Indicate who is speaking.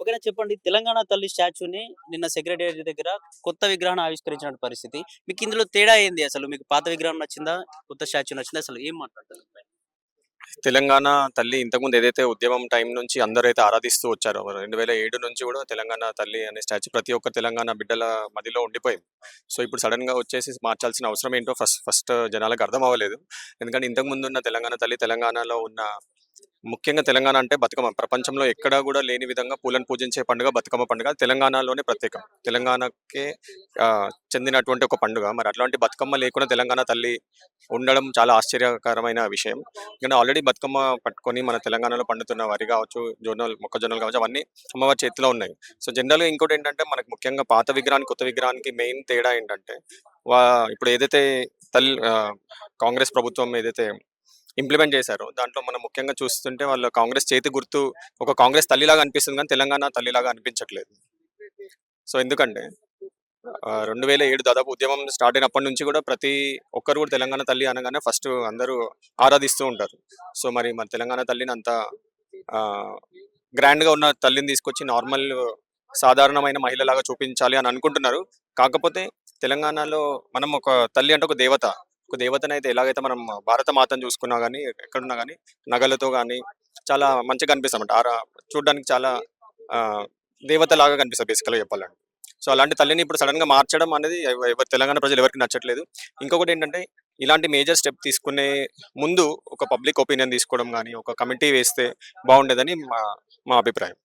Speaker 1: ఓకేనా చెప్పండి. తెలంగాణ తల్లి స్టాచ్యూని నిన్న సెక్రటేరియట్ దగ్గర కొత్త విగ్రహాన్ని ఆవిష్కరించిన పరిస్థితి. మీకు ఇందులో తేడా ఏంది అసలు? మీకు పాత విగ్రహం నచ్చిందా? కొత్త స్టాచ్యూ నచ్చిందా? అసలు ఏం మాట్లాడతారు దీనిపైన?
Speaker 2: తెలంగాణ తల్లి ఇంతకుముందు ఏదైతే ఉద్యమం టైం నుంచి అందరైతే ఆరాధిస్తూ వచ్చారో 2007 నుంచి కూడా తెలంగాణ తల్లి అనే స్టాచ్యూ ప్రతి ఒక్క తెలంగాణ బిడ్డల మదిలో ఉండిపోయింది. సో, ఇప్పుడు సడెన్‌గా వచ్చేసి మార్చాల్సిన అవసరం ఏంటో ఫస్ట్ ఫస్ట్ జనాలకు అర్థం అవ్వలేదు. ఎందుకంటే ఇంతకుముందున్న తెలంగాణ తల్లి తెలంగాణలో ఉన్న ముఖ్యంగా తెలంగాణ అంటే బతుకమ్మ. ప్రపంచంలో ఎక్కడా గూడా లేని విధంగా పూలను పూజించే పండుగ బతుకమ్మ పండుగ. తెలంగాణలోనే ప్రత్యేకం. తెలంగాణకే చెందినటువంటి ఒక పండుగ. మరి అట్లాంటి బతుకమ్మ లేకుండా తెలంగాణ తల్లి ఉండడం చాలా ఆశ్చర్యకరమైన విషయం. ఎందుకంటే ఆల్రెడీ బతుకమ్మ పట్టుకొని మన తెలంగాణలో పండుతున్న వరి గావచ్చు, జొన్నలు, మొక్కజొన్నలు కావచ్చు అవన్నీ అమ్మవారి చేతిలో ఉన్నాయి. సో, జనరల్‌గా ఇంకోటేంటంటే మనకు ముఖ్యంగా పాత విగ్రహానికి, కొత్త విగ్రహానికి మెయిన్ తేడా ఏంటంటే వా ఇప్పుడు ఏదైతే కాంగ్రెస్ ప్రభుత్వం ఏదైతే ఇంప్లిమెంట్ చేశారో, దాంట్లో మనం ముఖ్యంగా చూస్తుంటే వాళ్ళ కాంగ్రెస్ చేతి గుర్తు ఒక కాంగ్రెస్ తల్లిలాగా అనిపిస్తుంది గానీ, తెలంగాణ తల్లిలాగా అనిపించట్లేదు. సో, ఎందుకంటే 2007 దాదాపు ఉద్యమం స్టార్ట్ అయినప్పటి నుంచి గూడా ప్రతి ఒక్కరు గూడా తెలంగాణ తల్లి అనగానే ఫస్ట్ అందరూ ఆరాధిస్తూ ఉంటారు. సో, మరి మన తెలంగాణ తల్లిని అంత ఆహ్, గ్రాండ్‌గా ఉన్న తల్లిని తీసుకొచ్చి నార్మల్ సాధారణమైన మహిళలాగా చూపించాలి అని అనుకుంటున్నారు. కాకపోతే తెలంగాణలో మనం ఒక తల్లి అంటే ఒక దేవత. ఒక దేవతనైతే ఎలాగైతే మనం భారత మాతను చూసుకున్నా గానీ, ఎక్కడున్నా గానీ నగలతో గానీ చాలా మంచిగా కనిపిస్తామన్నమాట. చూడ్డానికి చాలా ఆహ్, దేవతలాగా కనిపిస్తది బేసికల్‌గా చెప్పాలంటే. సో, అలాంటి తల్లిని ఇప్పుడు సడెన్‌గా మార్చడం అనేది ఎవరు తెలంగాణ ప్రజలు ఎవరికీ నచ్చట్లేదు. ఇంకొకటేంటంటే ఇలాంటి మేజర్ స్టెప్ తీసుకునే ముందు ఒక పబ్లిక్ ఒపీనియన్ తీసుకోవడం గానీ, ఒక కమిటీ వేస్తే బావుండేదని మా మా అభిప్రాయం.